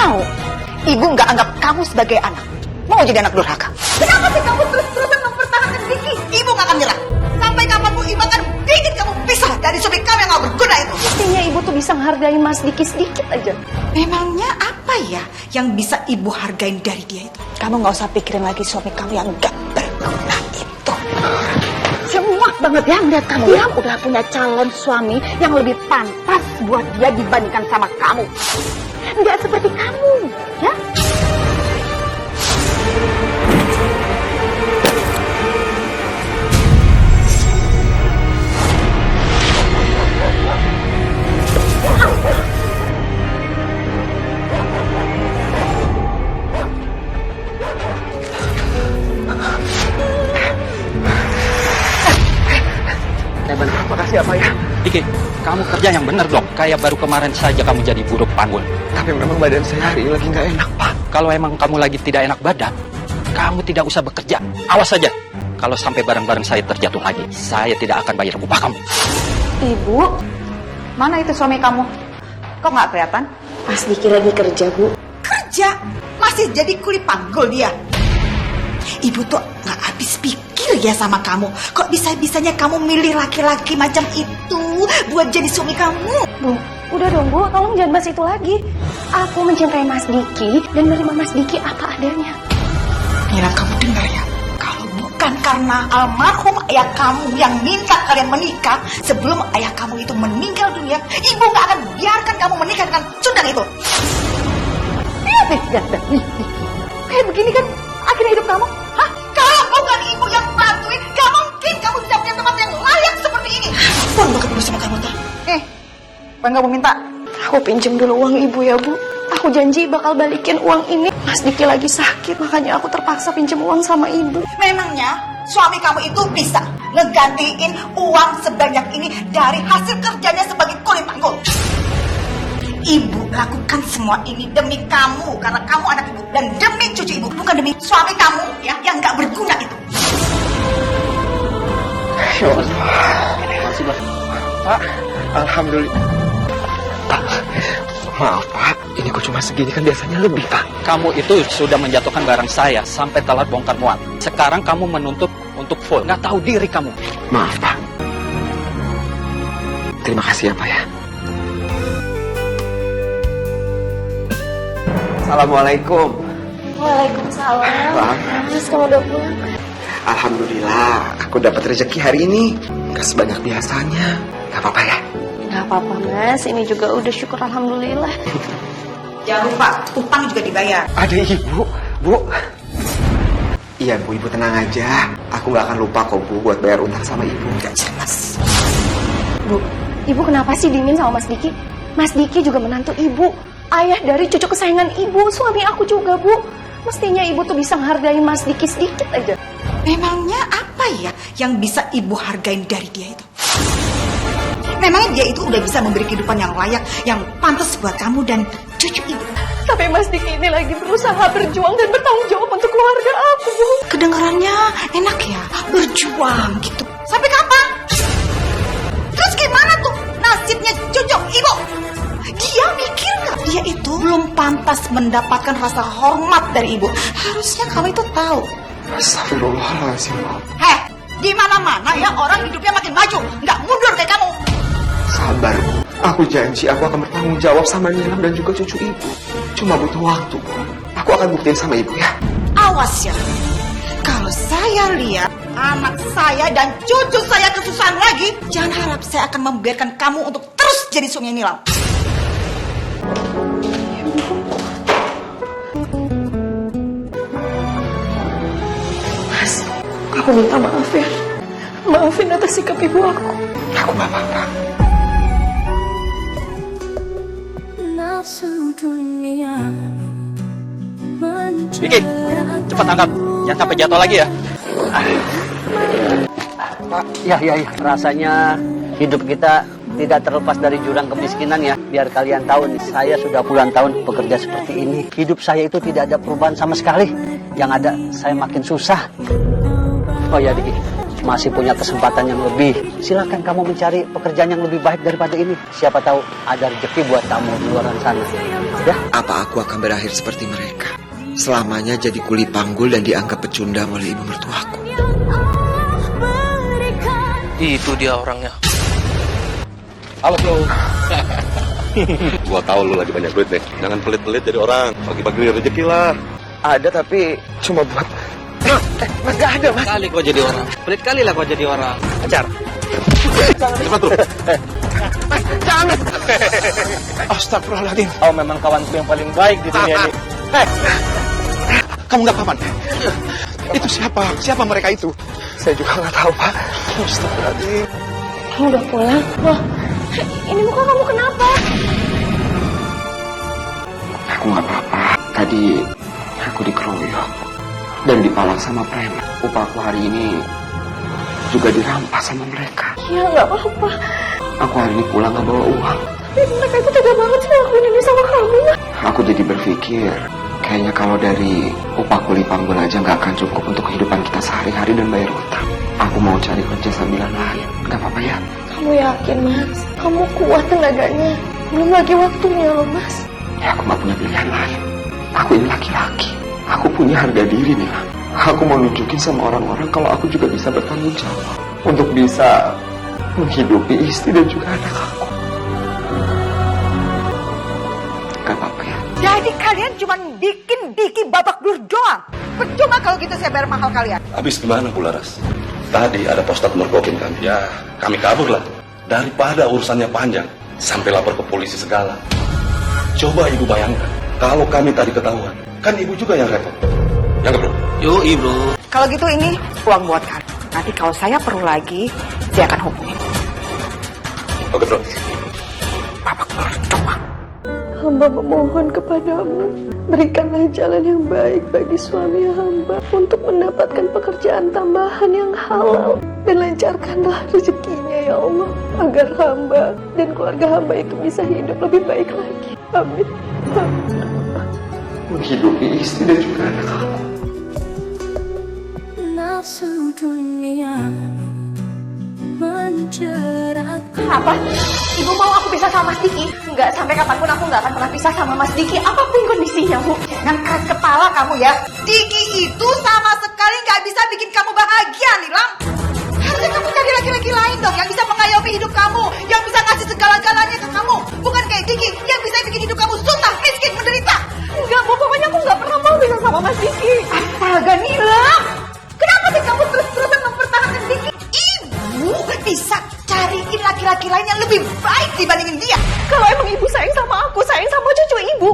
Mau? Ibu nggak anggap kamu sebagai anak. Mau jadi anak durhaka. Kenapa sih kamu terus-terusan mempertahankan Diki? Ibu nggak akan nyerah. Sampai kapanpun ibu akan bikin kamu pisah dari suami kamu yang nggak berguna itu. Mestinya ibu tuh bisa menghargai Mas Diki sedikit aja. Memangnya apa ya yang bisa ibu hargain dari dia itu? Kamu nggak usah pikirin lagi suami kamu yang nggak berguna itu. Semua banget ya ngeliat kamu yang udah punya calon suami yang lebih pantas buat dia dibandingkan sama kamu. Nggak seperti kamu, ya? Makasih apa ya? Diki, kamu kerja yang benar dong. Kayak baru kemarin saja kamu jadi buruh panggul. Tapi memang badan saya hari ini lagi nggak enak, Pak. Kalau emang kamu lagi tidak enak badan, kamu tidak usah bekerja. Awas saja. Kalau sampai barang-barang saya terjatuh lagi, saya tidak akan bayar upah kamu. Ibu, mana itu suami kamu? Kok nggak kelihatan? Mas Diki lagi kerja, Bu. Kerja? Masih jadi kuli panggul dia? Ibu tuh nggak habis pikir ya sama kamu. Kok bisa-bisanya kamu milih laki-laki macam itu buat jadi suami kamu? Bu, udah dong Bu, tolong jangan bahas itu lagi. Aku mencintai Mas Diki dan menerima Mas Diki apa adanya. Mira, kamu dengar ya? Kalau bukan karena almarhum ayah kamu yang minta kalian menikah sebelum ayah kamu itu meninggal dunia, ibu nggak akan biarkan kamu menikah dengan Sundang itu. Lihat nih, kayak begini kan akhirnya hidup kamu. Hah? Kalau bukan ibu yang bantuin, gak mungkin kamu bisa punya tempat yang layak seperti ini. Puan banget dulu sama kamu tuh. Puan kamu minta? Aku pinjem dulu uang ibu ya Bu. Aku janji bakal balikin uang ini. Mas Diki lagi sakit, makanya aku terpaksa pinjem uang sama ibu. Memangnya suami kamu itu bisa ngegantiin uang sebanyak ini dari hasil kerjanya sebagai kuli panggul? Ibu lakukan semua ini demi kamu, karena kamu anak ibu, dan demi cucu ibu, bukan demi suami kamu ya yang nggak berguna itu. Ya Allah. Makasih, Pak. Pak, alhamdulillah. Pak, maaf Pak, ini kok cuma segini, kan biasanya lebih Pak. Kamu itu sudah menjatuhkan barang saya sampai telat bongkar muat. Sekarang kamu menuntut untuk full. Nggak tahu diri kamu. Maaf Pak. Terima kasih ya Pak ya. Assalamualaikum. Waalaikumsalam. Pak. Mas, kamu udah pulang? Alhamdulillah, aku dapat rezeki hari ini. Gak sebanyak biasanya. Gak apa-apa ya? Gak apa-apa Mas, ini juga udah syukur alhamdulillah. Jangan lupa, utang juga dibayar. Ada ibu, Bu. Iya Bu, ibu tenang aja. Aku gak akan lupa kok Bu buat bayar utang sama ibu. Gak jelas. Bu, ibu kenapa sih dingin sama Mas Diki? Mas Diki juga menantu ibu. Ayah dari cucu kesayangan ibu, suami aku juga Bu. Mestinya ibu tuh bisa menghargai Mas Diki sedikit aja. Memangnya apa ya yang bisa ibu hargain dari dia itu? Memangnya dia itu udah bisa memberi kehidupan yang layak, yang pantas buat kamu dan cucu ibu. Tapi Mas Diki ini lagi berusaha berjuang dan bertanggung jawab untuk keluarga aku, Bu. Kedengarannya enak ya, berjuang gitu. Sampai kapan? Terus gimana tuh nasibnya cucu ibu? Dia mikir nggak? Dia itu belum pantas mendapatkan rasa hormat dari ibu. Harusnya kamu itu tahu. Astagfirullahaladzim. Heh, di mana-mana ya orang hidupnya makin maju, nggak mundur kayak kamu. Sabar Bu. Aku janji aku akan bertanggung jawab sama Nilam dan juga cucu ibu. Cuma butuh waktu Bu. Aku akan buktiin sama ibu ya. Awas ya, kalau saya lihat anak saya dan cucu saya kesusahan lagi, jangan harap saya akan membiarkan kamu untuk terus jadi suami Nilam. Mas, aku minta maaf ya. Maafin atas sikap ibu aku. Aku gak apa-apa. Diki, cepat angkat. Jangan sampai jatuh lagi ya. Pak, ya. Rasanya hidup kita tidak terlepas dari jurang kemiskinan ya. Biar kalian tahu nih, saya sudah puluhan tahun bekerja seperti ini. Hidup saya itu tidak ada perubahan sama sekali. Yang ada, saya makin susah. Oh ya Diki, masih punya kesempatan yang lebih. Silakan kamu mencari pekerjaan yang lebih baik daripada ini. Siapa tahu ada rezeki buat kamu di luar sana. Ya? Apa aku akan berakhir seperti mereka? Selamanya jadi kuli panggul dan dianggap pecundang oleh ibu mertuaku. Itu dia orangnya. Halo bro. Gua tahu lu lagi banyak duit nih. Jangan pelit-pelit jadi orang. Bagi-bagi rezeki lah. Ada tapi cuma buat... Mas gak ada mas. Kali kau jadi orang. Pelit kali lah kau jadi orang. Ajar. Cepat tuh. Mas jangan. Astagfirullahaladzim. Kau memang kawanku yang paling baik di dunia ini. Kamu gak apa-apa? Itu siapa? Siapa mereka itu? Saya juga gak tahu pak. Astagfirullahaladzim. Kamu udah pulang? Wah, ini muka kamu kenapa? Aku gak apa-apa. Tadi aku dikeroyok dan dipalak sama preman. Upahku hari ini juga dirampas sama mereka. Ya nggak apa-apa. Aku hari ini pulang gak bawa uang. Tapi mereka itu tega banget sih ngelakuin ini sama kamu. Aku jadi berpikir, kayaknya kalau dari upah kuli panggul aja gak akan cukup untuk kehidupan kita sehari-hari dan bayar utang. Aku mau cari kerja sambilan lain. Gak apa-apa ya? Kamu yakin mas? Kamu kuat tenaganya? Belum lagi waktunya loh mas. Ya aku gak punya pilihan lain. Aku ini laki-laki. Aku punya harga diri nih. Aku mau nunjukin sama orang-orang kalau aku juga bisa bertanggung jawab untuk bisa menghidupi istri dan juga anak aku. Gak apa-apa ya? Jadi kalian cuma bikin Diki babak belur doang. Percuma kalau gitu saya bayar mahal kalian. Habis gimana Bu Laras? Tadi ada postat mergokin kami. Ya, kami kabur lah. Daripada urusannya panjang, sampai lapor ke polisi segala. Coba ibu bayangkan, kalau kami tadi ketahuan, kan ibu juga yang repot. Ya nggak bro? Yoi bro. Kalau gitu ini uang buat kalian. Nanti kalau saya perlu lagi, saya akan hubungin. Oke bro. Babak belur doang. Hamba memohon kepadamu, berikanlah jalan yang baik bagi suami hamba untuk mendapatkan pekerjaan tambahan yang halal dan lancarkanlah rezekinya ya Allah, agar hamba dan keluarga hamba itu bisa hidup lebih baik lagi. Amin. Menghidupi istri dan juga anak aku. Nafsu dunia menjeratku. Apa? Ibu mau aku pisah sama Mas Diki? Enggak, sampai kapanpun aku nggak akan pernah pisah sama Mas Diki, apapun kondisinya, Bu. Jangan keras kepala kamu ya. Diki itu sama sekali nggak bisa bikin kamu bahagia, Nilam. Harusnya kamu cari laki-laki lain dong yang bisa mengayomi hidup kamu, yang bisa ngasih segala-galanya ke kamu. Bukan kayak Diki yang bisa bikin hidup kamu susah, miskin, menderita. Enggak, Bu, pokoknya aku nggak pernah mau pisah sama Mas Diki. Astaga, Nilam. Kenapa sih kamu terus-terusan mempertahankan Diki? Ibu bisa cariin laki-laki lain yang lebih baik dibandingin dia. Kalau emang ibu sayang sama aku, sayang sama cucu ibu,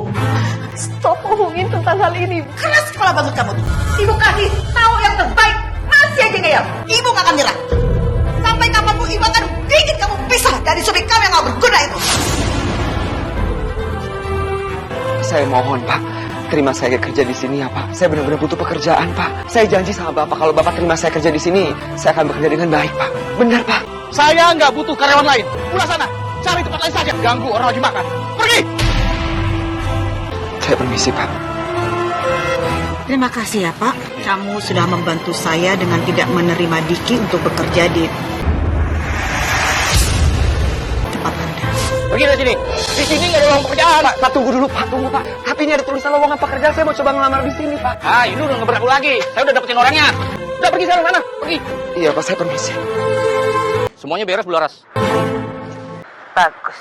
stop ngomongin tentang hal ini. Keras kepala banget kamu tuh. Ibu kasih tahu yang terbaik, masih aja ngeyel. Ibu gak akan nyerah. Sampai kapanpun ibu akan bikin kamu pisah dari suami kamu yang gak berguna itu. Saya mohon Pak, terima saya kerja di sini ya Pak. Saya benar-benar butuh pekerjaan Pak. Saya janji sama Bapak kalau Bapak terima saya kerja di sini, saya akan bekerja dengan baik Pak. Benar Pak. Saya nggak butuh karyawan lain. Pulang sana, cari tempat lain saja. Ganggu orang lagi makan. Pergi. Saya permisi Pak. Terima kasih ya Pak. Kamu sudah membantu saya dengan tidak menerima Diki untuk bekerja di tempat Anda. Pergi dari sini. Di sini nggak ada lowongan pekerjaan. Pak, tunggu dulu Pak, tunggu Pak. Tapi ini ada tulisan lowongan pekerjaan, saya mau coba ngelamar di sini Pak. Ah, ini udah nggak berlaku lagi. Saya udah dapetin orangnya. Udah pergi sana, pergi. Iya Pak, saya permisi. Semuanya beres, Bu Laras. Bagus.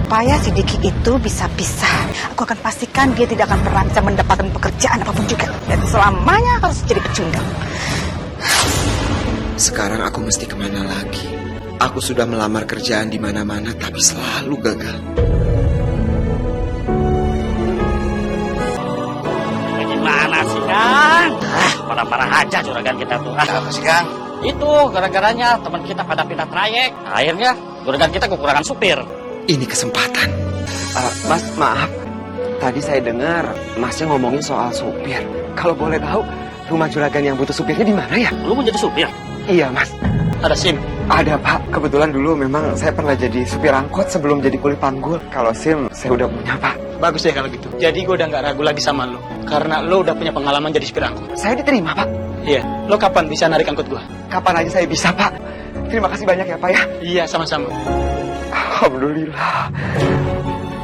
Supaya si Diki itu bisa pisah, aku akan pastikan dia tidak akan pernah bisa mendapatkan pekerjaan apapun juga. Dan selamanya harus jadi pecundang. Sekarang aku mesti kemana lagi? Aku sudah melamar kerjaan di mana-mana tapi selalu gagal. Gimana sih, Kang? Parah-parah aja juragan kita tuh. Apa sih, Kang? Itu gara-garanya teman kita pada pindah trayek. Akhirnya juragan kita kekurangan supir. Ini kesempatan. Mas, maaf. Tadi saya dengar Masnya ngomongin soal supir. Kalau boleh tahu, rumah juragan yang butuh supirnya di mana ya? Lu mau jadi supir? Iya, Mas. Ada SIM. Ada, Pak. Kebetulan dulu memang saya pernah jadi supir angkot sebelum jadi kuli panggul. Kalau SIM, saya udah punya, Pak. Bagus deh kalau gitu. Jadi gue udah nggak ragu lagi sama lo. Karena lo udah punya pengalaman jadi supir angkot. Saya diterima, Pak. Iya, lo kapan bisa narik angkot gua? Kapan aja saya bisa, Pak. Terima kasih banyak ya, Pak ya. Iya, sama-sama. Alhamdulillah.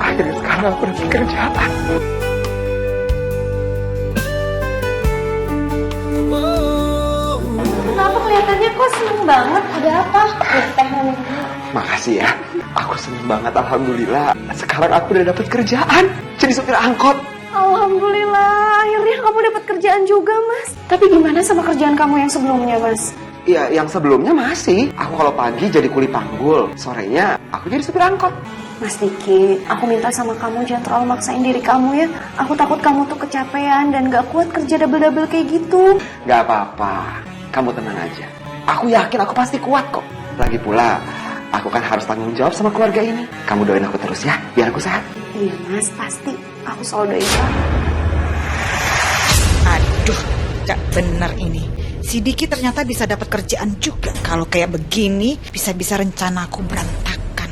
Akhirnya sekarang aku dapat kerjaan. Kenapa kelihatannya kok seneng banget? Ada apa? Makasih ya. Aku seneng banget, alhamdulillah. Sekarang aku udah dapat kerjaan jadi supir angkot. Alhamdulillah, akhirnya kamu dapat kerjaan juga, Mas. Tapi gimana sama kerjaan kamu yang sebelumnya, Mas? Iya, yang sebelumnya masih. Aku kalau pagi jadi kuli panggul, sorenya aku jadi supir angkot. Mas Diki, aku minta sama kamu jangan terlalu maksain diri kamu ya. Aku takut kamu tuh kecapean dan gak kuat kerja double-double kayak gitu. Gak apa-apa, kamu tenang aja. Aku yakin aku pasti kuat kok. Lagi pula, aku kan harus tanggung jawab sama keluarga ini. Kamu doain aku terus ya, biar aku sehat. Iya Mas, pasti. Aku selalu doain kamu. Aduh, gak benar ini. Si Diki ternyata bisa dapat kerjaan juga. Kalau kayak begini, bisa-bisa rencanaku berantakan.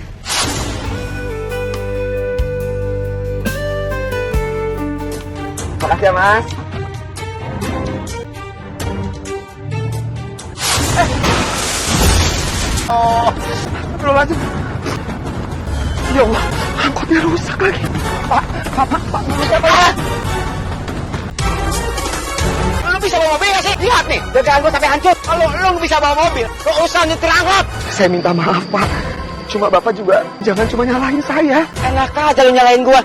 Makasih ya, Mas. Belum lanjut. Ya Allah, angkotnya rusak lagi. Pak, siapa ya? Lo bisa bawa mobil gak sih? Lihat nih, dagangan gue sampai hancur. Kalau lo bisa bawa mobil, lo usah nyetir angkot. Saya minta maaf, Pak. Cuma Bapak juga jangan cuma nyalahin saya. Enak aja lo nyalain gue.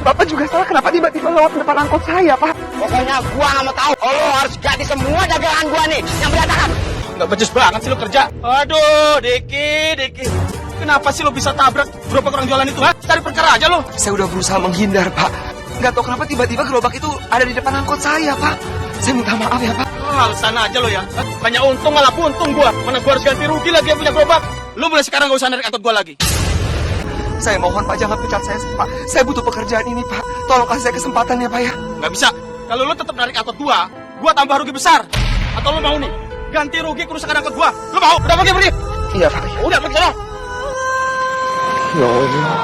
Bapak juga salah kenapa tiba-tiba lewat depan angkot saya, Pak. Pokoknya gua gak mau tahu. Lo harus ganti semua dagangan gua nih yang berantakan. Gak becus banget sih lo kerja. Aduh, Diki. Kenapa sih lo bisa tabrak gerobak orang jualan itu, ha? Cari perkara aja lo. Saya udah berusaha menghindar, Pak. Nggak tahu kenapa tiba-tiba gerobak itu ada di depan angkot saya, Pak. Saya minta maaf ya, Pak. Alasan aja lo ya. Banyak untung malah buntung gua. Mana gua harus ganti rugi lagi yang punya gerobak. Lo mulai sekarang gak usah narik angkot gua lagi. Saya mohon, Pak, jangan pecat saya, Pak. Saya butuh pekerjaan ini, Pak. Tolong kasih saya kesempatan ya, Pak ya. Gak bisa. Kalau lo tetap narik angkot gua tambah rugi besar. Atau lo mau nih? Ganti rugi kerusakan angkot gua. Lo mau? Udah pergi. Iya, Pak. Udah pergi lo. Ya Allah,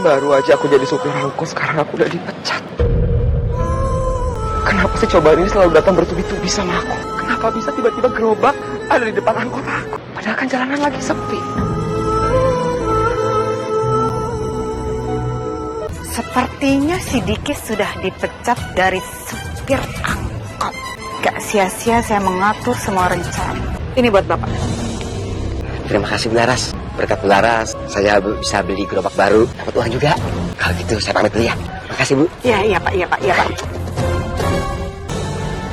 baru aja aku jadi supir angkot, sekarang aku udah dipecat. Kenapa sih cobaan ini selalu datang bertubi-tubi sama aku? Kenapa bisa tiba-tiba gerobak ada di depan angkot aku? Padahal kan jalanan lagi sepi. Sepertinya si Diki sudah dipecat dari supir angkot. Gak sia-sia saya mengatur semua rencana. Ini buat Bapak. Terima kasih Bu Laras. Berkat Bu Laras, saya bisa beli gerobak baru, dapat uang juga. Kalau gitu saya pamit dulu ya. Terima kasih Bu. Iya Pak.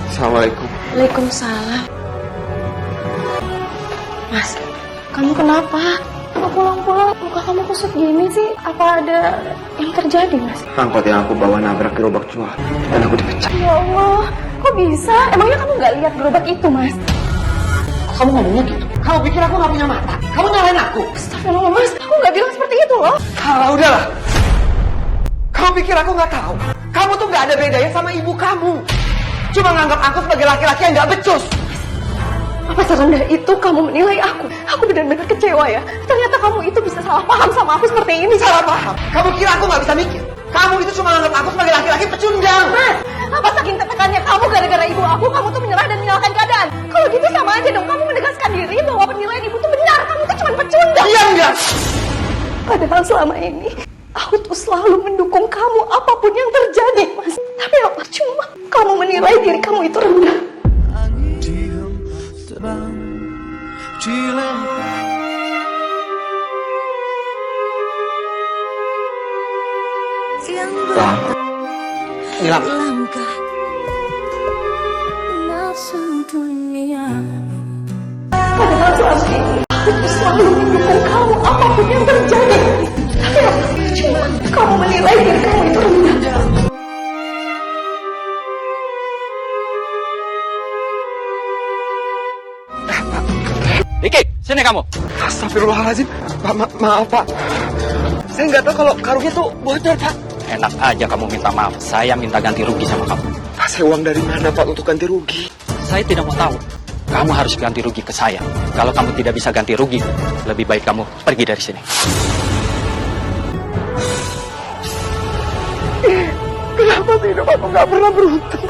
Assalamualaikum. Waalaikumsalam. Mas, kamu kenapa? Kok pulang-pulang muka kamu kusut gini sih? Apa ada yang terjadi, Mas? Angkot yang aku bawa nabrak gerobak jual dan aku dipecat. Ya Allah, kok bisa? Emangnya kamu nggak lihat gerobak itu, Mas? Kamu ngomongnya gitu? Kamu pikir aku nggak punya mata? Kamu nyalain aku? Astagfirullah, Mas. Aku nggak bilang seperti itu loh. Kalau udahlah. Kamu pikir aku nggak tahu? Kamu tuh nggak ada bedanya sama ibu kamu. Cuma nganggap aku sebagai laki-laki yang nggak becus. Apa serendah itu kamu menilai aku? Aku benar-benar kecewa ya. Ternyata kamu itu bisa salah paham sama aku seperti ini. Salah paham? Kamu kira aku nggak bisa mikir? Kamu itu cuma nganggap aku sebagai laki-laki pecundang. Mas, apa saking tertekannya kamu gara-gara ibu aku, kamu tuh menyerah dan menyalahkan keadaan. Kalau gitu sama aja dong, kamu menegaskan diri bahwa penilaian ibu tuh benar. Kamu tuh cuma pecundang. Diam nggak? Padahal selama ini aku tuh selalu mendukung kamu apapun yang terjadi, Mas. Tapi apa cuma kamu menilai diri kamu itu rendah. Nilam. Langkah nafsu dunia. Padahal selama ini aku tuh selalu mendukung kamu apapun yang terjadi. Tapi apa cuma kamu menilai diri kamu itu rendah. Diki, sini kamu. Astagfirullahaladzim. Pak, maaf, Pak. Saya nggak tahu kalau karungnya tuh bocor, Pak. Enak aja kamu minta maaf. Saya minta ganti rugi sama kamu. Pak, saya uang dari mana, Pak, untuk ganti rugi? Saya tidak mau tahu. Kamu harus ganti rugi ke saya. Kalau kamu tidak bisa ganti rugi, lebih baik kamu pergi dari sini. Kenapa sih hidup aku nggak pernah beruntung?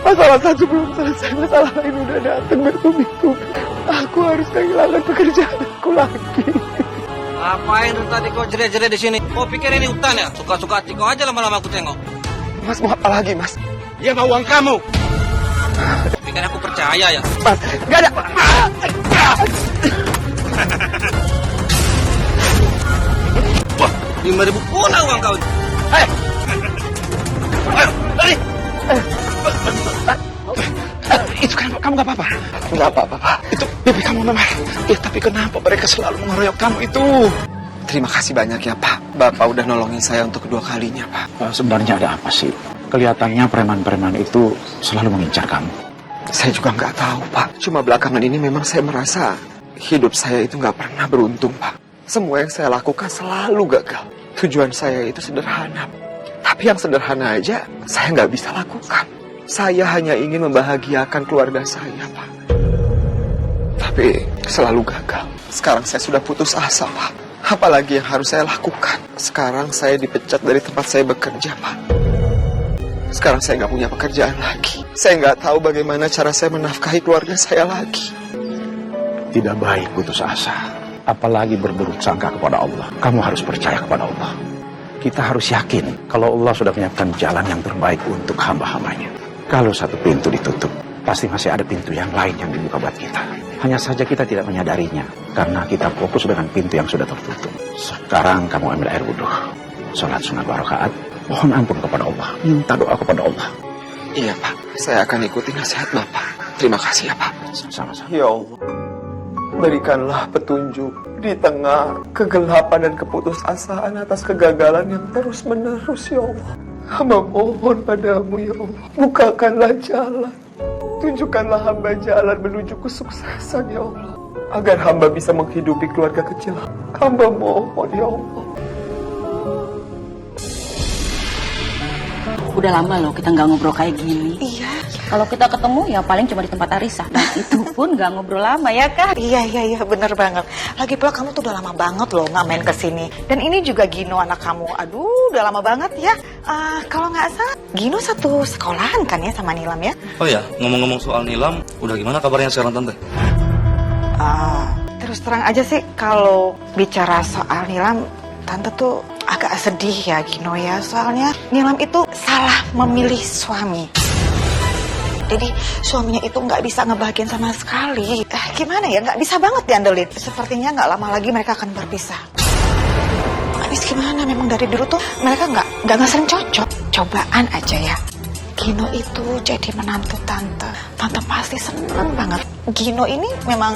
Masalah satu belum selesai, masalah lain udah datang bertubi-tubi. Aku harus kehilangan pekerjaan aku lagi. Ngapain lu tadi kau jerit-jerit di sini? Kau pikir ini hutan ya? Suka-suka hati kau aja lama-lama aku tengok. Mas mau apa lagi, Mas? Dia mau uang kamu. Pikir aku percaya ya? Mas, gak ada. Wah, 5.000 pula uang kau. Hei! Ayo, lari! Itu kan kamu gak apa-apa? Gak apa-apa, Pak. Itu bibi kamu memang. Ya, tapi kenapa mereka selalu mengeroyok kamu itu? Terima kasih banyak ya, Pak. Bapak udah nolongin saya untuk kedua kalinya, Pak. Sebenarnya ada apa sih? Kelihatannya preman-preman itu selalu mengincar kamu. Saya juga nggak tahu, Pak. Cuma belakangan ini memang saya merasa hidup saya itu nggak pernah beruntung, Pak. Semua yang saya lakukan selalu gagal. Tujuan saya itu sederhana. Tapi yang sederhana aja saya nggak bisa lakukan. Saya hanya ingin membahagiakan keluarga saya, Pak. Tapi selalu gagal. Sekarang saya sudah putus asa, Pak. Apalagi yang harus saya lakukan? Sekarang saya dipecat dari tempat saya bekerja, Pak. Sekarang saya nggak punya pekerjaan lagi. Saya nggak tahu bagaimana cara saya menafkahi keluarga saya lagi. Tidak baik putus asa. Apalagi berburuk sangka kepada Allah. Kamu harus percaya kepada Allah. Kita harus yakin kalau Allah sudah menyiapkan jalan yang terbaik untuk hamba-hambanya. Kalau satu pintu ditutup, pasti masih ada pintu yang lain yang dibuka buat kita. Hanya saja kita tidak menyadarinya, karena kita fokus dengan pintu yang sudah tertutup. Sekarang kamu ambil air wudhu, sholat sunat 2 rakaat, mohon ampun kepada Allah, minta doa kepada Allah. Iya, Pak. Saya akan ikuti nasihat Bapak. Terima kasih ya, Pak. Sama-sama. Ya Allah, berikanlah petunjuk di tengah kegelapan dan keputusasaan atas kegagalan yang terus-menerus, ya Allah. Hamba mohon padamu, ya Allah. Bukakanlah jalan. Tunjukkanlah hamba jalan menuju kesuksesan, ya Allah. Agar hamba bisa menghidupi keluarga kecil. Hamba mohon, ya Allah. Udah lama loh kita nggak ngobrol kayak gini. Iya. Kalau kita ketemu ya paling cuma di tempat Arisa. Dan itu pun nggak ngobrol lama ya kan? Iya, bener banget. Lagi pula kamu tuh udah lama banget loh nggak main kesini. Dan ini juga Gino anak kamu. Aduh, udah lama banget ya. Kalau nggak salah, Gino satu sekolahan kan ya sama Nilam ya? Oh ya, ngomong-ngomong soal Nilam, udah gimana kabarnya sekarang Tante? Terus terang aja sih kalau bicara soal Nilam, Tante tuh agak sedih ya Gino ya. Soalnya Nilam itu salah memilih suami. Jadi suaminya itu nggak bisa ngebahagiain sama sekali. Gimana ya, nggak bisa banget diandelin. Sepertinya nggak lama lagi mereka akan berpisah. Habis gimana, memang dari dulu tuh mereka nggak sering cocok. Cobaan aja ya. Gino itu jadi menantu Tante. Tante pasti seneng banget. Gino ini memang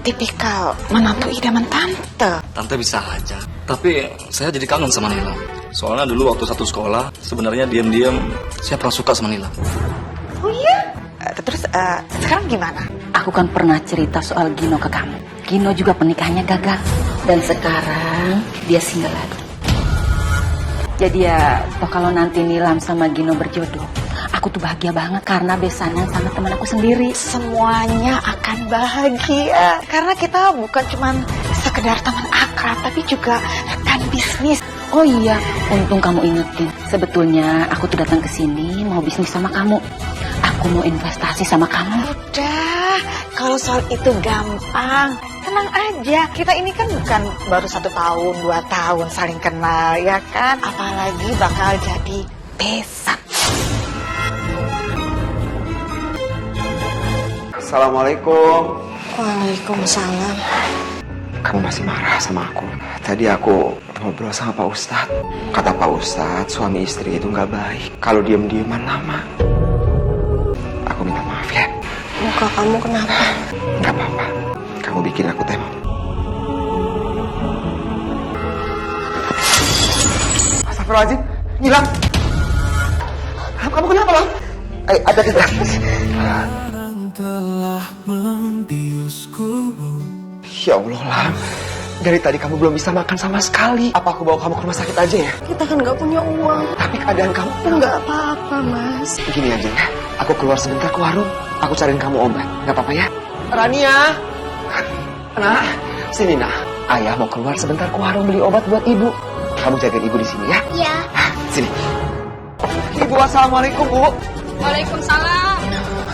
tipikal menantu idaman Tante. Tante bisa aja. Tapi saya jadi kangen sama Nilam. Soalnya dulu waktu satu sekolah, sebenarnya diam-diam saya pernah suka sama Nilam. Oh iya? Terus sekarang gimana? Aku kan pernah cerita soal Gino ke kamu. Gino juga pernikahannya gagal. Dan sekarang dia single lagi. Jadi ya, toh kalau nanti Nilam sama Gino berjodoh, aku tuh bahagia banget karena besanan sama teman aku sendiri. Semuanya akan bahagia. Karena kita bukan cuma sekedar teman akrab, tapi juga rekan bisnis. Oh iya, untung kamu ingetin. Sebetulnya aku tuh datang ke sini mau bisnis sama kamu. Aku mau investasi sama kamu. Udah, kalau soal itu gampang. Tenang aja, kita ini kan bukan baru 1 tahun, 2 tahun saling kenal, ya kan? Apalagi bakal jadi besan. Assalamualaikum. Waalaikumsalam. Kamu masih marah sama aku? Tadi aku ngobrol sama Pak Ustadz. Kata Pak Ustadz, suami istri itu nggak baik kalau diem-dieman lama. Aku minta maaf ya. Muka kamu kenapa? Nggak apa-apa. Kamu bikin aku teh. Astagfirullahaladzim. Nilam. Kamu kenapa, Lam? Ada tidak? Ya Allah, Lam. Dari tadi kamu belum bisa makan sama sekali. Apa aku bawa kamu ke rumah sakit aja ya? Kita kan nggak punya uang. Tapi keadaan kamu... Nggak apa-apa, Mas. Gini aja ya. Aku keluar sebentar ke warung. Aku cariin kamu obat. Nggak apa-apa ya? Rania. Nah, sini nah. Ayah mau keluar sebentar ke warung beli obat buat ibu. Kamu jagain ibu di sini ya? Iya. Sini. Ibu, assalamualaikum, Bu. Waalaikumsalam.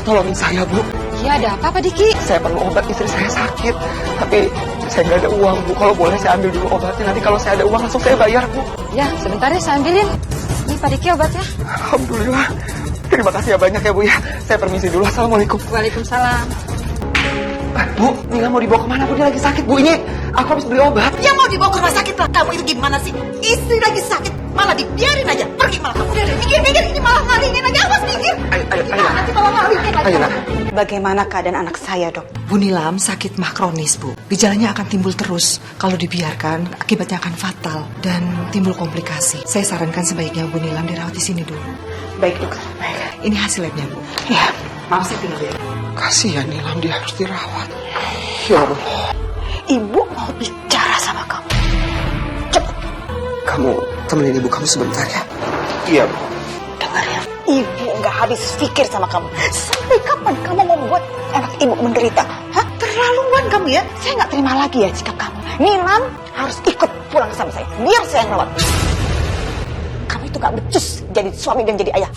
tolongin saya, Bu. Iya, ada apa, Pak Diki? Saya perlu obat, istri saya sakit. Tapi saya nggak ada uang, Bu. Kalau boleh saya ambil dulu obatnya. Nanti kalau saya ada uang langsung saya bayar, Bu. Ya, sebentar ya saya ambilin. Ini Pak Diki obatnya. Alhamdulillah. Terima kasih ya banyak ya, Bu ya. Saya permisi dulu. Assalamualaikum. Waalaikumsalam. Bu, Nila mau dibawa kemana, Bu? Dia lagi sakit, Bu. Ini aku habis beli obat. Ya mau dibawa ke rumah sakit lah. Kamu itu gimana sih? Istri lagi sakit, malah dibiarin aja. Pergi malah kamu. Udah, minggir. Ini malah ngalingin aja. Awas minggir. Ayo. Nanti malah ngalingin lagi. Ayo, Nak. Bagaimana keadaan anak saya, Dok? Bu Nilam sakit mah kronis, Bu. Gejalanya akan timbul terus. Kalau dibiarkan, akibatnya akan fatal dan timbul komplikasi. Saya sarankan sebaiknya Bu Nilam dirawat di sini dulu. Baik, Dok. Baik. Ini hasil labnya, Bu. Ya, maaf saya tinggal ya. Kasihan Nilam, dia harus dirawat. Ya Allah. Ibu mau bicara sama kamu. Cepat. Kamu temenin ibu kamu sebentar ya. Iya, Bu. Dengar ya. Ibu nggak habis pikir sama kamu. Sampai kapan kamu mau membuat anak ibu menderita? Hah? Terlaluan kamu ya. Saya nggak terima lagi ya sikap kamu. Nilam harus ikut pulang sama saya. Biar saya yang rawat. Kamu itu nggak becus jadi suami dan jadi ayah.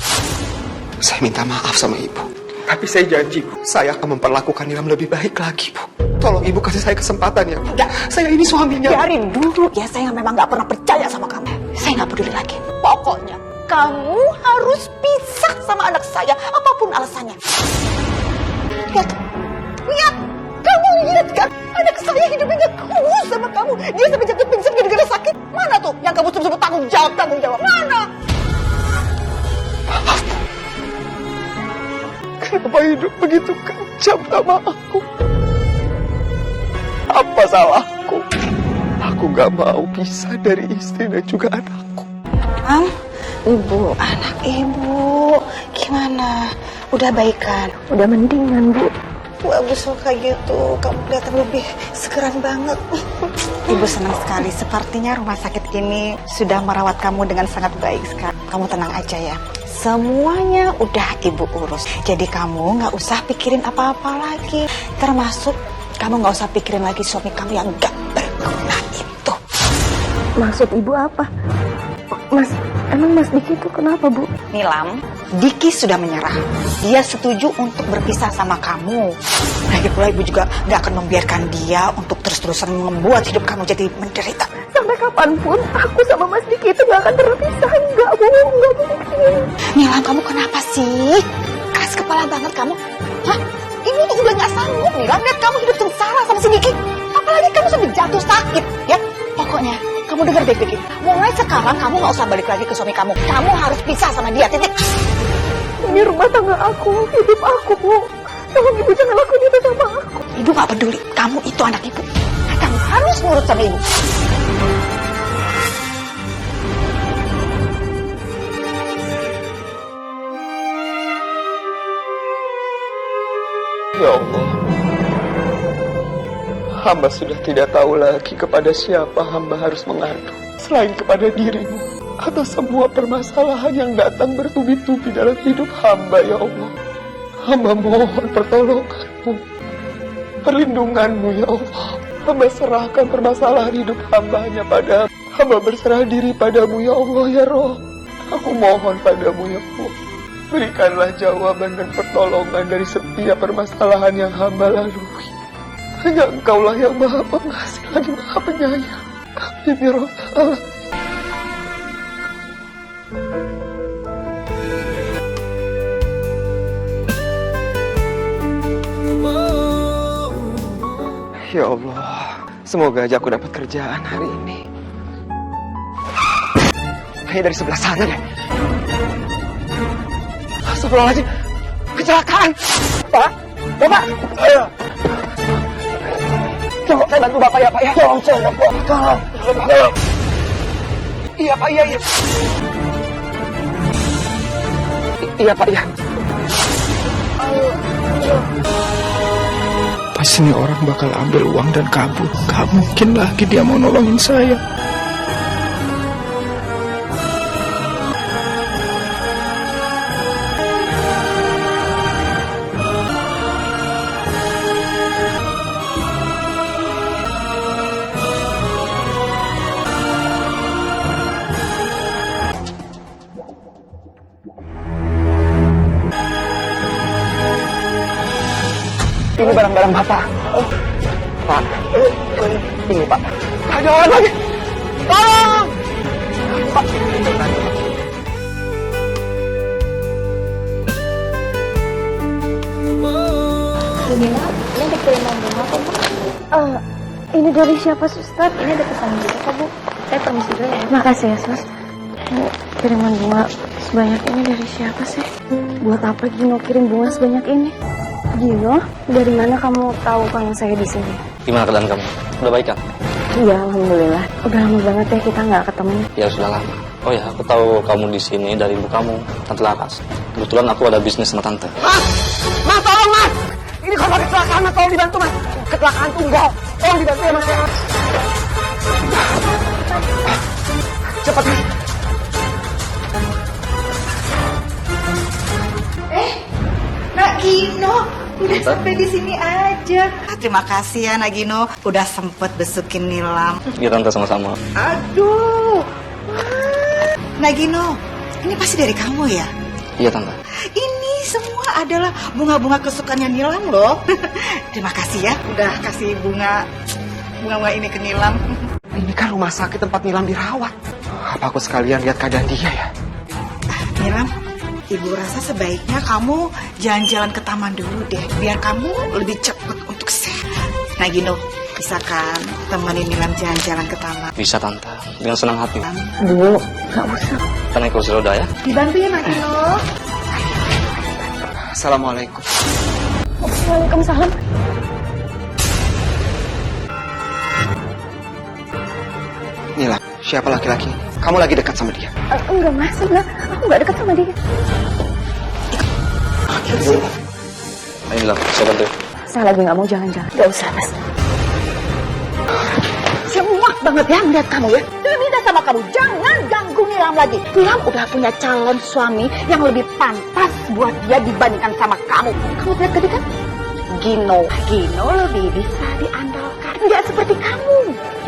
Saya minta maaf sama ibu. Tapi saya janji, Bu, saya akan memperlakukan Nilam lebih baik lagi, Bu. Tolong ibu kasih saya kesempatan ya, Bu. Enggak. Saya ini suaminya. Biarin dulu ya, saya memang nggak pernah percaya sama kamu. Saya nggak peduli lagi. Pokoknya kamu harus pisah sama anak saya, apapun alasannya. Lihat, kamu lihat kan? Anak saya hidupnya kurus sama kamu. Dia sampai jatuh pingsan gara-gara sakit. Mana tuh yang kamu sebut tanggung jawab? Mana? Maaf, Bu. Kenapa hidup begitu kejam sama aku? Apa salahku? Aku gak mau pisah dari istri dan juga anakku. Ibu, anak ibu, gimana? Udah baikan? Udah mendingan, Bu. Bagus kayak gitu, kamu kelihatan lebih segeran banget. Ibu senang sekali, sepertinya rumah sakit ini sudah merawat kamu dengan sangat baik sekali. Kamu tenang aja ya. Semuanya udah ibu urus. Jadi kamu nggak usah pikirin apa-apa lagi. Termasuk kamu nggak usah pikirin lagi suami kamu yang nggak berguna itu. Maksud ibu apa? Emang Mas Diki itu kenapa, Bu? Nilam, Diki sudah menyerah. Dia setuju untuk berpisah sama kamu. Lagi pula ibu juga nggak akan membiarkan dia untuk terus-terusan membuat hidup kamu jadi menderita. Sampai kapanpun aku sama Mas Diki itu gak akan terpisah. Nggak mungkin. Nilam, kamu kenapa sih? Keras kepala banget kamu. Hah? Ibu tuh udah nggak sanggup, Nilam. Lihat kamu hidup sengsara sama si Diki. Apalagi kamu sampai jatuh sakit, ya. Pokoknya kamu dengar baik-baik. Mulai sekarang kamu nggak usah balik lagi ke suami kamu. Kamu harus pisah sama dia, titik. Ini rumah tangga aku, hidup aku, Bu. Tolong ibu jangan lakuin itu sama aku. Ibu nggak peduli. Kamu itu anak ibu. Kamu harus nurut sama ibu. Ya Allah, hamba sudah tidak tahu lagi kepada siapa hamba harus mengadu selain kepada dirimu atas semua permasalahan yang datang bertubi-tubi dalam hidup hamba. Ya Allah, hamba mohon pertolonganmu, perlindunganmu. Ya Allah, hamba serahkan permasalahan hidup hamba hanya padamu. Hamba berserah diri padamu. Ya Allah, ya Roh, aku mohon padamu. Ya Allah, berikanlah jawaban dan pertolongan dari setiap permasalahan yang hamba lalui. Hanya Engkaulah yang Maha Pengasih lagi Maha Penyayang. Amin ya Rabbal Alamin. Ya Allah, semoga aja aku dapat kerjaan hari ini. Kayaknya dari sebelah sana deh. Astagfirullahaladzim, kecelakaan. Pak, Bapak, ayo. Coba saya bantu Bapak ya, Pak ya. Tolong saya, Pak. Tolong. Iya, Pak, iya. Iya, Pak, ya. Pasti ini orang bakal ambil uang dan kabur. Gak mungkin lagi dia mau nolongin saya. Ini barang-barang Bapak. Pak, ini Pak. Ada orang lagi. Tolong! Pak. Gimana? Ini ada kiriman bunga kok, Bu? Ini dari siapa, Suster? Ini ada pesan juga kok, Bu. Saya permisi dulu ya. Makasih ya, Sus. Bu, kiriman bunga sebanyak ini dari siapa sih? Buat apa Gino kirim bunga sebanyak ini? Gino, dari mana kamu tahu kalau saya di sini? Gimana keadaan kamu? Udah baik kan? Iya, alhamdulillah. Udah lama banget ya kita nggak ketemu. Ya sudah lama. Oh ya, aku tahu kamu di sini dari ibu kamu, Tante Laras. Kebetulan aku ada bisnis sama Tante. Mas, tolong Mas! Ini korban kecelakaan, Mas. Tolong dibantu, Mas. Kecelakaan tunggal. Tolong dibantu ya, Mas. Cepat, Mas. Nak Gino, udah sampai di sini aja. Terima kasih ya Nak Gino, udah sempet besukin Nilam. Iya Tante, sama-sama. Aduh, Nak Gino, ini pasti dari kamu ya? Iya Tante. Ini semua adalah bunga-bunga kesukaannya Nilam loh. Terima kasih ya, udah kasih bunga ini ke Nilam. Ini kan rumah sakit tempat Nilam dirawat. Apa aku sekalian lihat keadaan dia ya? Nilam, Ibu rasa sebaiknya kamu jalan-jalan ke taman dulu deh, biar kamu lebih cepat untuk sehat. Nah Gino, bisa kan temenin Nilam jalan-jalan ke taman? Bisa Tante, dengan senang hati. Bu, nggak usah. Kita naik kursi roda ya. Dibantu ya Nak Gino. Assalamualaikum. Waalaikumsalam. Nila, siapa laki-laki ini? Kamu lagi dekat sama dia? Enggak, Mas. Enggak. Aku nggak dekat sama dia. Ayo bilang, saya bantu. Saya lagi nggak mau jalan-jalan. Nggak usah, Mas. Saya muak banget ya melihat kamu ya. Saya minta sama kamu, jangan ganggu Nilam lagi. Nilam udah punya calon suami yang lebih pantas buat dia dibandingkan sama kamu. Kamu lihat tadi kan? Gino lebih bisa diandalkan. Nggak seperti kamu,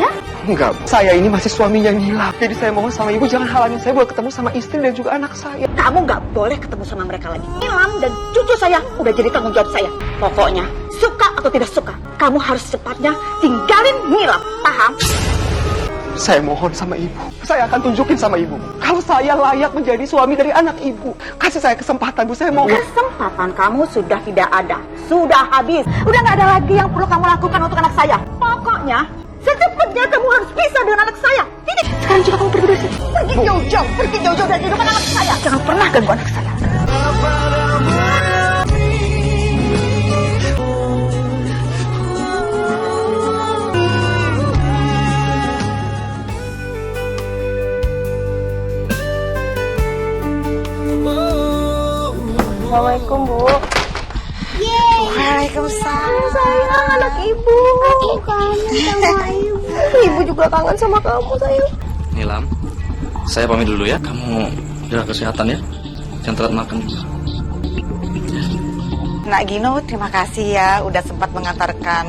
ya? Enggak, Bu. Saya ini masih suaminya Nila. Jadi saya mohon sama Ibu jangan halangin saya buat ketemu sama istri dan juga anak saya. Kamu nggak boleh ketemu sama mereka lagi. Nilam dan cucu saya udah jadi tanggung jawab saya. Pokoknya, suka atau tidak suka, kamu harus cepatnya tinggalin Nilam. Paham? Saya mohon sama Ibu. Saya akan tunjukin sama Ibu. Kalau saya layak menjadi suami dari anak Ibu. Kasih saya kesempatan, Bu. Saya mohon. Kesempatan kamu sudah tidak ada. Sudah habis. Udah nggak ada lagi yang perlu kamu lakukan untuk anak saya. Pokoknya, secepatnya kamu harus pisah dengan anak saya. Ini sekarang juga kamu pergi dari sini. Pergi jauh-jauh. Pergi jauh-jauh dari kehidupan anak saya. Jangan pernah ganggu anak saya. Assalamualaikum, Bu. Waalaikumsalam. Sayang, anak Ibu. Aku kangen sama Ibu. Ibu juga kangen sama kamu, sayang. Nilam, saya pamit dulu ya. Kamu jaga kesehatan ya. Jangan telat makan juga. Nak Gino, terima kasih ya udah sempat mengantarkan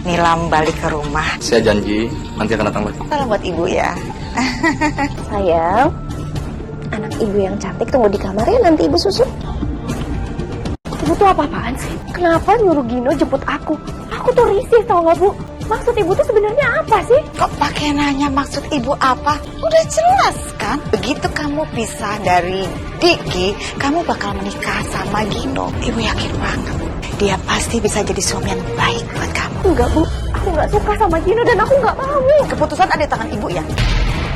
Nilam balik ke rumah. Saya janji nanti akan datang lagi. Salam buat Ibu ya. Sayang, anak Ibu yang cantik tunggu di kamar ya, nanti Ibu susul. Ibu tuh apa-apaan sih? Kenapa nyuruh Gino jemput aku? Aku tuh risih, tau gak, Bu? Maksud Ibu tuh sebenarnya apa sih? Kok pakai nanya maksud Ibu apa? Udah jelas kan? Begitu kamu pisah dari Diki, kamu bakal menikah sama Gino. Ibu yakin banget. Dia pasti bisa jadi suami yang baik buat kamu. Enggak, Bu. Aku gak suka sama Gino dan aku gak mau. Keputusan ada di tangan Ibu ya?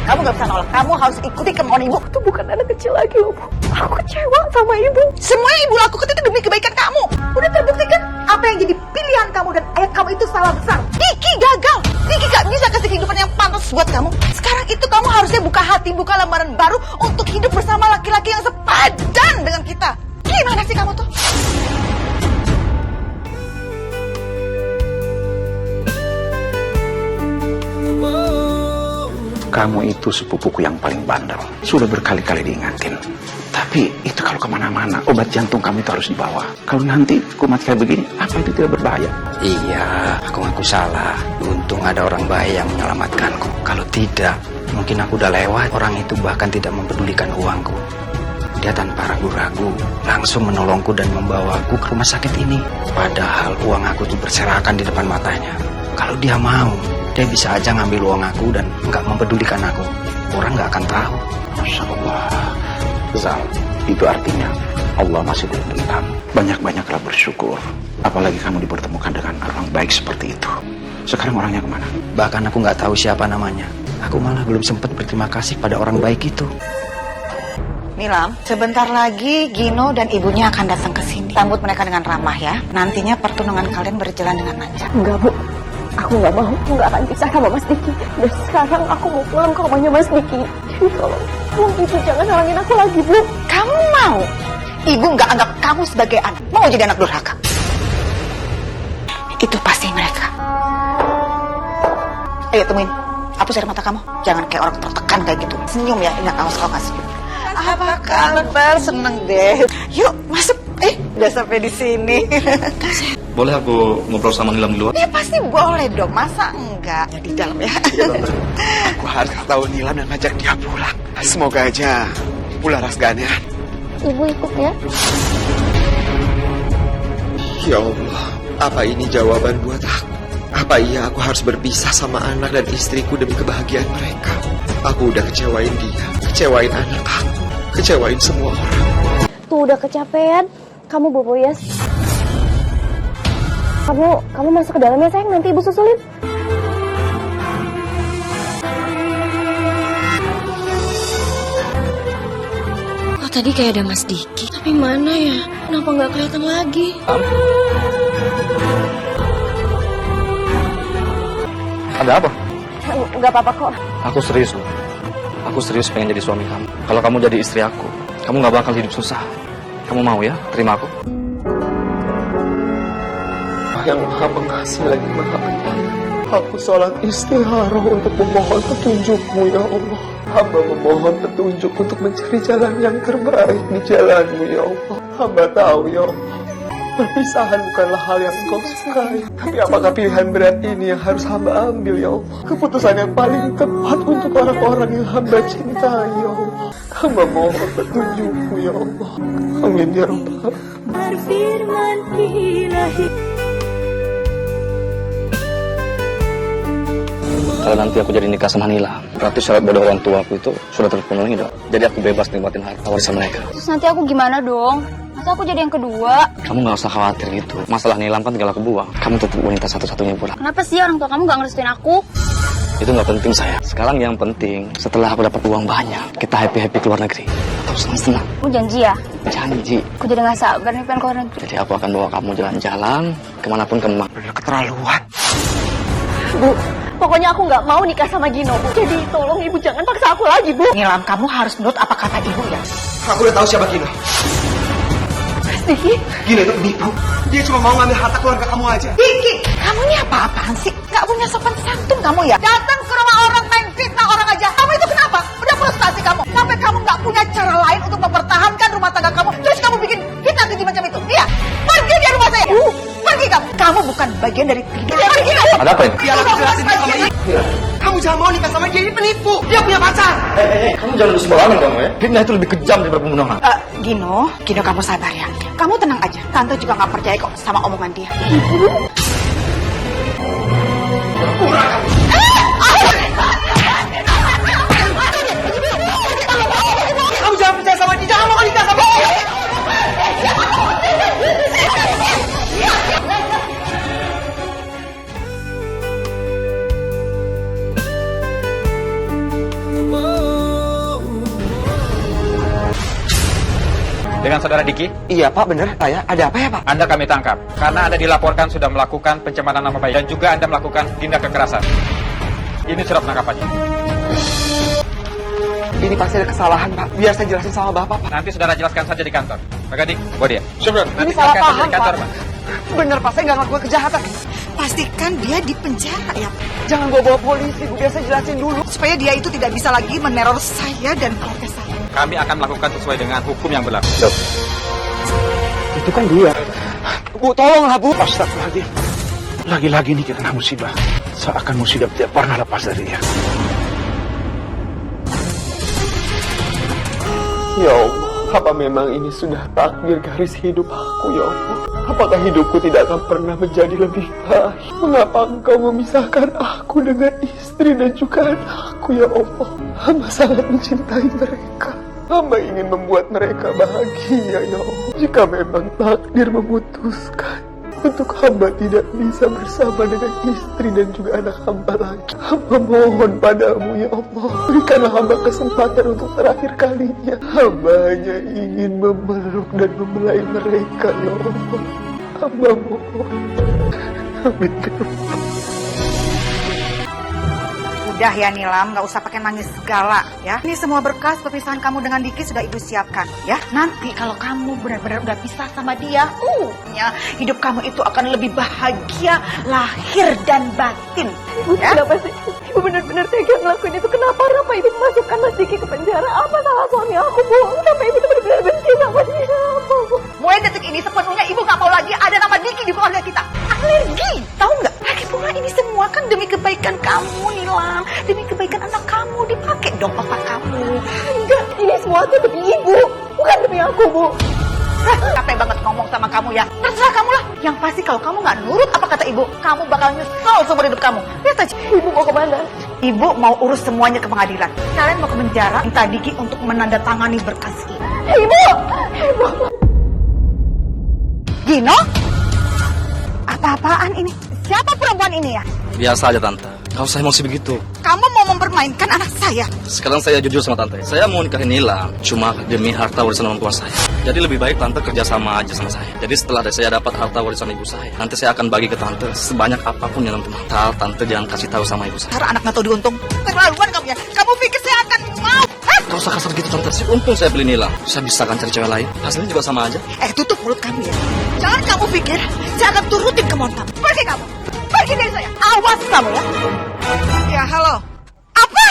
Kamu gak bisa nolak. Kamu harus ikuti kemauan Ibu. Itu bukan anak kecil lagi, Bu. Aku kecewa sama Ibu. Semua yang Ibu lakukan itu demi kebaikan kamu. Udah terbukti kan? Apa yang jadi pilihan kamu dan ayah kamu itu salah besar. Diki gagal. Diki gak bisa kasih kehidupan yang pantas buat kamu. Sekarang itu kamu harusnya buka hati, buka lembaran baru untuk hidup bersama laki-laki yang sepadan dengan kita. Gimana sih kamu tuh? Kamu itu sepupuku yang paling bandel. Sudah berkali-kali diingatin. Tapi itu kalau kemana-mana, obat jantung kamu itu harus dibawa. Kalau nanti kumat kayak begini, apa itu tidak berbahaya? Iya, aku ngaku salah. Untung ada orang baik yang menyelamatkanku. Kalau tidak, mungkin aku udah lewat. Orang itu bahkan tidak mempedulikan uangku. Dia tanpa ragu-ragu langsung menolongku dan membawaku ke rumah sakit ini. Padahal uang aku tuh berserakan di depan matanya. Kalau dia mau, dia bisa aja ngambil uang aku dan nggak mempedulikan aku. Orang nggak akan tahu. Masya Allah. Zal, itu artinya Allah masih melindungi kamu. Banyak-banyaklah bersyukur. Apalagi kamu dipertemukan dengan orang baik seperti itu. Sekarang orangnya kemana? Bahkan aku nggak tahu siapa namanya. Aku malah belum sempat berterima kasih pada orang baik itu. Nilam, sebentar lagi Gino dan ibunya akan datang ke sini. Sambut mereka dengan ramah ya. Nantinya pertunangan kalian berjalan dengan lancar. Enggak, Bu. Aku nggak mau. Aku nggak akan pisah sama Mas Diki. Dan sekarang aku mau pulang ke rumahnya Mas Diki. Jadi tolong Ibu jangan halangin aku lagi, Bu. Kamu mau? Ibu nggak anggap kamu sebagai anak. Mau jadi anak durhaka. Itu pasti mereka. Ayo temuin. Hapus air mata kamu. Jangan kayak orang tertekan kayak gitu. Senyum ya. Ingat, awas kalau nggak senyum. Apa kabar? Seneng deh. Yuk masuk. Udah sampai di sini. Boleh aku ngobrol sama Nilam di luar? Ya pasti boleh dong. Masa enggak? Di dalam ya. Aku harus tahu Nilam dan ngajak dia pulang. Semoga aja Bularas ganyan. Ibu ikut ya. Ya Allah, apa ini jawaban buat aku? Apa iya aku harus berpisah sama anak dan istriku demi kebahagiaan mereka? Aku udah kecewain dia, kecewain anak aku, kecewain semua orang. Tuh udah kecapean. Kamu bobo ya. Kamu masuk ke dalam ya sayang. Nanti ibu susulin. Oh tadi kayak ada Mas Diki. Tapi mana ya? Kenapa nggak kelihatan lagi? Ada apa? Nggak apa-apa kok. Aku serius loh. Aku serius pengen jadi suami kamu. Kalau kamu jadi istri aku, kamu nggak bakal hidup susah. Kamu mau ya terima aku? Yang Maha Pengasih lagi Maha Penyayang. Aku sholat istikharah untuk memohon petunjukmu ya Allah. Hamba memohon petunjuk untuk mencari jalan yang terbaik di jalanmu ya Allah. Hamba tahu ya Allah, perpisahan bukanlah hal yang engkau sukai. Tapi apakah pilihan berat ini yang harus hamba ambil ya Allah? Keputusan yang paling tepat untuk orang-orang yang hamba cintai ya Allah. Hamba mohon petunjukmu ya Allah. Amin ya Rabbal Alamin. Berfirman ilahi. Kalau nanti aku jadi nikah sama Nilam, berarti syarat bodoh orang tua aku itu sudah terpenuhi dong. Jadi aku bebas nikmatin harta warisan mereka. Terus nanti aku gimana dong? Masa aku jadi yang kedua? Kamu nggak usah khawatir gitu. Masalah Nilam kan tinggal aku buang. Kamu tetap wanita satu-satunya pula. Kenapa sih orang tua kamu gak ngerestuin aku? Itu nggak penting saya. Sekarang yang penting setelah aku dapat uang banyak, kita happy-happy keluar negeri. Atau senang-senang. Kamu janji ya? Janji. Aku jadi gak sabar nih pengen keluar negeri. Jadi aku akan bawa kamu jalan-jalan kemanapun kamu mau. Keterlaluan. Bu, pokoknya aku gak mau nikah sama Gino, Bu. Jadi tolong ibu jangan paksa aku lagi, Bu. Nilam, kamu harus menurut apa kata ibu ya. Aku udah tahu siapa Gino. Mas Diki? Gino itu penipu. Dia cuma mau ngambil harta keluarga kamu aja. Diki, kamu ini apa-apaan sih? Gak punya sopan santun kamu ya? Datang ke rumah orang main fitnah orang aja. Kamu itu kenapa? Udah frustasi kamu. Sampai kamu gak punya cara lain untuk mempertahankan rumah tangga kamu. Terus kamu bikin fitnah keji macam itu. Iya, pergi dari rumah saya. Pergi kamu. Kamu bukan bagian dari hidup. Pergi kamu. Ada apa ini? Dia lagi jelasin sama ini. Kamu jangan mau nikah sama dia, ini penipu. Dia punya pacar. Kamu jangan sembarangan kamu ya. Fitnah itu lebih kejam daripada pembunuhan. Gino kamu sabar ya. Kamu tenang aja. Tante juga gak percaya kok sama omongan dia. Kamu jangan percaya sama dia, jangan mau nikah sama dia. Dengan saudara Diki? Iya Pak, bener. Ada apa ya Pak? Anda kami tangkap karena Anda dilaporkan sudah melakukan pencemaran nama baik dan juga Anda melakukan tindak kekerasan. Ini surat penangkapannya. Ini pasti ada kesalahan Pak. Biar saya jelasin sama Bapak Pak. Nanti saudara jelaskan saja di kantor. Pak Gadik, bawa dia. Ini Nanti salah jelaskan saja paham di kantor, Pak. Bener Pak, saya nggak ngelakuin kejahatan. Pastikan dia di penjara ya. Jangan bawa polisi, Bu. Biar saya jelasin dulu. Supaya dia itu tidak bisa lagi meneror saya dan keluarga saya. Kami akan melakukan sesuai dengan hukum yang berlaku. Itu kan dia. Bu, tolonglah Bu. Astagfirullahaladzim. Lagi-lagi ini kita kena musibah. Seakan musibah tidak pernah lepas dari dia. Ya Allah, Apa memang ini sudah takdir garis hidup aku ya Allah? Apakah hidupku tidak akan pernah menjadi lebih baik? Mengapa Engkau memisahkan aku dengan istri dan juga anakku ya Allah? Hamba sangat mencintai mereka. Hamba ingin membuat mereka bahagia ya Allah. Jika memang takdir memutuskan untuk hamba tidak bisa bersama dengan istri dan juga anak hamba lagi, hamba mohon padamu ya Allah, berikanlah hamba kesempatan untuk terakhir kalinya. Hamba hanya ingin memeluk dan membelai mereka ya Allah. Hamba mohon. Amin. Udah ya Nilam, nggak usah pakai nangis segala ya. Ini semua berkas perpisahan kamu dengan Diki sudah ibu siapkan ya. Nanti kalau kamu benar-benar udah pisah sama dia, ya hidup kamu itu akan lebih bahagia lahir dan batin. Ibu kenapa sih? Ibu benar-benar tega ngelakuin itu. Kenapa ibu memasukkan Mas Diki ke penjara? Apa salah suami aku, Bu? Kenapa ibu tuh benar-benar benci sama dia, Bu? Mulai detik ini sepenuhnya ibu nggak mau lagi ada nama Diki di keluarga kita. Alergi, tahu nggak? Lagi pula ini semua kan demi kebaikan kamu Nilam, demi kebaikan anak kamu. Dipakai dong otak kamu. Enggak, ini semua tuh demi ibu, bukan demi aku, Bu. Capek banget ngomong sama kamu ya. Terserah kamu lah. Yang pasti kalau kamu nggak nurut apa kata ibu, kamu bakal nyesel seumur hidup kamu. Lihat aja. Ibu mau kemana? Ibu mau urus semuanya ke pengadilan. Kalian mau ke penjara, minta Diki untuk menandatangani berkas ini. Ibu! Ibu! Gino? Apa-apaan ini? Siapa perempuan ini ya? Biasa aja tante. Kau usah emosi begitu. Kamu mau mempermainkan anak saya? Sekarang saya jujur sama tante. Saya mau nikahin Nilam cuma demi harta warisan orang tua saya. Jadi lebih baik tante kerja sama aja sama saya. Jadi setelah saya dapat harta warisan ibu saya, nanti saya akan bagi ke tante sebanyak apapun yang tante mau. Tante jangan kasih tahu sama ibu saya. Karena anak nggak tahu diuntung. Keterlaluan kamu ya. Kamu pikir saya akan mau? Kau usah kasar gitu tante. Untung saya beli Nilam. Saya bisa kan cari cewek lain. Hasilnya juga sama aja. Tutup mulut kamu ya. Jangan kamu pikir saya akan turutin kemauan kamu. Pergi kamu. Pergi dari saya. Awas kamu ya. Ya halo. Apa?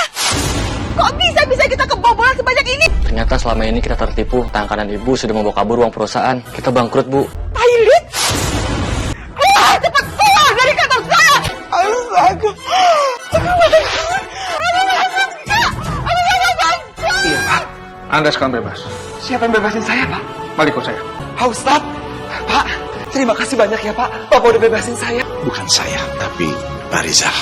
Kok bisa kita kebobolan sebanyak ini? Ternyata selama ini kita tertipu. Tangkanan ibu sudah membawa kabur uang perusahaan. Kita bangkrut, Bu. Ailit! Keluar! Cepat keluar dari kantor saya! Astaga! Iya, Pak. Anda sekarang bebas. Siapa yang bebasin saya, Pak? Balik ke saya. Pak Ustadz. Pak, terima kasih banyak ya, Pak. Bapak udah bebasin saya. Bukan saya, tapi Pak Rizal.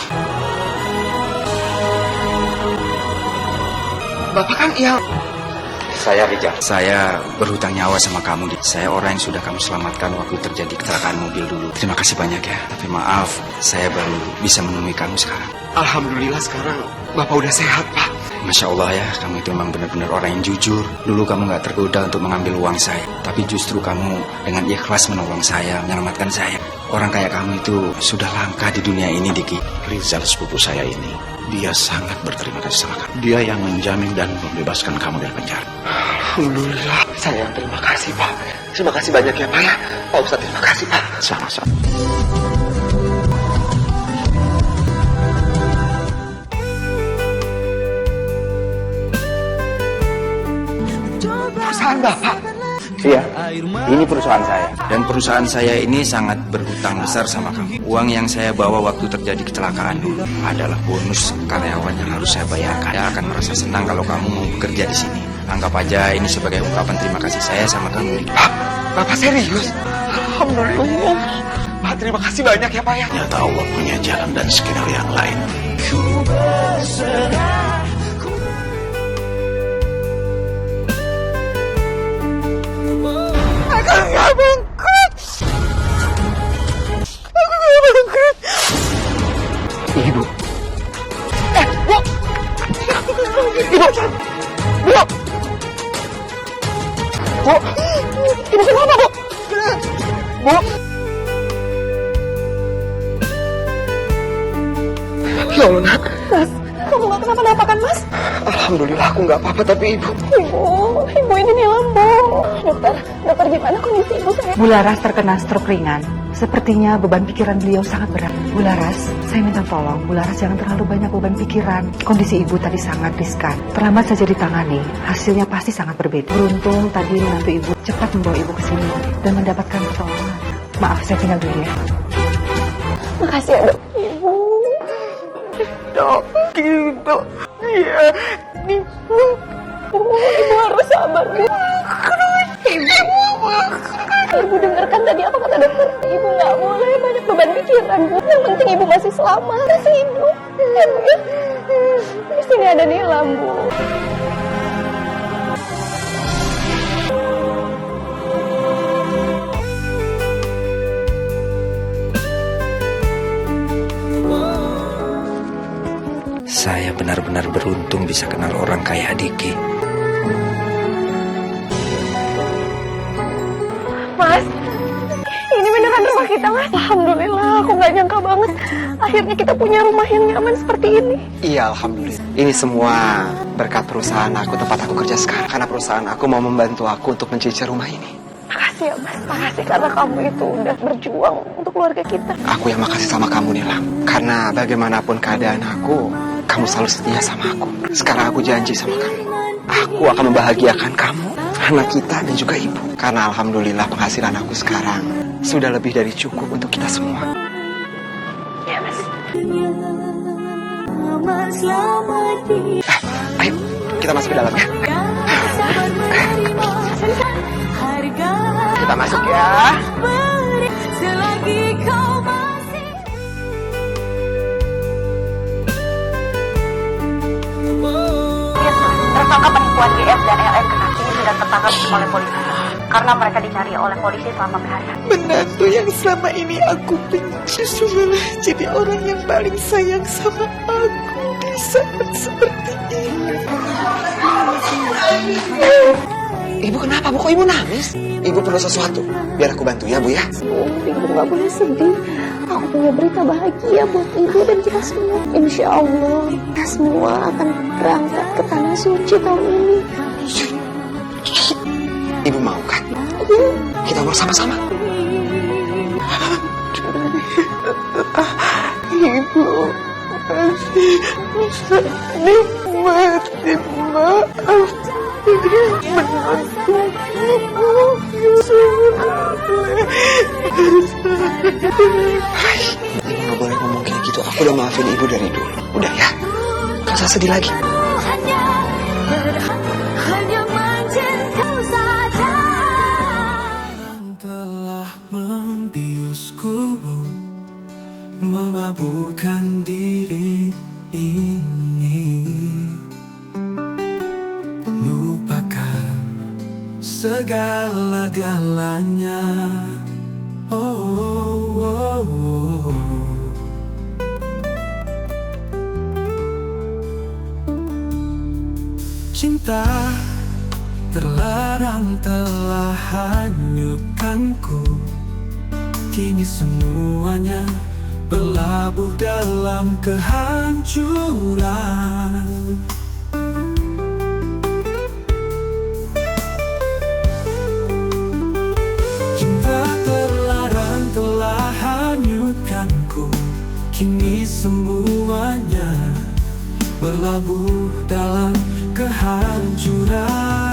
Bapak kan yang... Saya Rizal. Saya berhutang nyawa sama kamu. Saya orang yang sudah kamu selamatkan waktu terjadi kecelakaan mobil dulu. Terima kasih banyak ya. Tapi maaf, saya baru bisa menemui kamu sekarang. Alhamdulillah sekarang Bapak udah sehat, Pak. Masya Allah ya, kamu itu memang benar-benar orang yang jujur. Dulu kamu gak tergoda untuk mengambil uang saya. Tapi justru kamu dengan ikhlas menolong saya, menyelamatkan saya. Orang kayak kamu itu sudah langka di dunia ini, Diki. Rizal sepupu saya ini, dia sangat berterima kasih sama kamu. Dia yang menjamin dan membebaskan kamu dari penjara. Alhamdulillah. Saya yang terima kasih, Pak. Terima kasih banyak ya, Pak ya. Pak Ustadz, terima kasih, Pak. Sama-sama. Perusahaan Bapak? Iya, ini perusahaan saya. Dan perusahaan saya ini sangat berhutang besar sama kamu. Uang yang saya bawa waktu terjadi kecelakaan dulu adalah bonus karyawan yang harus saya bayarkan. Saya akan merasa senang kalau kamu mau bekerja di sini. Anggap aja ini sebagai ungkapan terima kasih saya sama kamu. Pak, Bapak serius? Alhamdulillah. Pak, terima kasih banyak ya, Pak ya. Ternyata Allah punya jalan dan skenario yang lain. Aku nggak bangkrut. Aku nggak bangkrut. Ibu. Bu. Ibu. Bu. Bu. Ibu kenapa, Bu? Bu. Ya Allah, Nak. Mas, kamu gak kenapa-napa kan, Mas? Alhamdulillah aku nggak apa-apa, tapi Ibu... Ibu ini Nilam, Bu. Dokter gimana kondisi ibu saya? Bu Laras terkena stroke ringan. Sepertinya beban pikiran beliau sangat berat. Bu Laras, saya minta tolong, Bu Laras jangan terlalu banyak beban pikiran. Kondisi ibu tadi sangat riskan. Terlambat saja ditangani, hasilnya pasti sangat berbeda. Beruntung tadi menantu ibu cepat membawa ibu ke sini dan mendapatkan pertolongan. Maaf, saya tinggal dulu ya. Makasih ya, Dok. Ibu. Dok, gitu. Iya, Ibu. Ibu harus sabar, Bu. Ibu dengarkan tadi apa kata dokter. Ibu nggak boleh banyak beban pikiran, Bu. Yang penting ibu masih selamat, masih hidup. Ya, Bu, ya. Di sini ada Nilam, Bu. Saya benar-benar beruntung bisa kenal orang kayak Diki. Mas, ini beneran rumah kita, Mas. Alhamdulillah, aku gak nyangka banget. Akhirnya kita punya rumah yang nyaman seperti ini. Iya, alhamdulillah. Ini semua berkat perusahaan aku, tempat aku kerja sekarang. Karena perusahaan aku mau membantu aku untuk mencicil rumah ini. Makasih ya, Mas. Makasih karena kamu itu udah berjuang untuk keluarga kita. Aku yang makasih sama kamu, Nilam. Karena bagaimanapun keadaan aku, kamu selalu setia sama aku. Sekarang aku janji sama kamu. Aku akan membahagiakan kamu, anak kita, dan juga ibu. Karena alhamdulillah penghasilan aku sekarang sudah lebih dari cukup untuk kita semua. Ya, Mas. Ayo, kita masuk ke dalam ya. Kita masuk ya. Tersangka penipuan GF dan LN Kekasih sudah tertangkap oleh polisi karena mereka dicari oleh polisi selama berhari-hari. Menantu yang selama ini aku benci malah jadi orang yang paling sayang sama aku di saat seperti ini. Ibu kenapa, Bu? Kok ibu nangis? Ibu perlu sesuatu. Biar aku bantu ya, Bu ya. Ibu gak boleh sedih. Aku punya berita bahagia buat ibu dan kita semua. Insya Allah, kita semua akan berangkat ke Tanah Suci tahun ini. Ibu mau kan? Kita bersama-sama. Ibu masih nikmati maaf menantu ibu. Ibu gak boleh ngomong kayak gitu. Aku udah maafin ibu dari dulu. Udah ya, gak usah sedih lagi. Telah membiusku, memabukkan diri ini. Lupakan segala-galanya. Cinta terlarang telah hanyutkanku. Kini semuanya berlabuh dalam kehancuran. Cinta terlarang telah hanyutkanku. Kini semuanya berlabuh dalam kehancuran.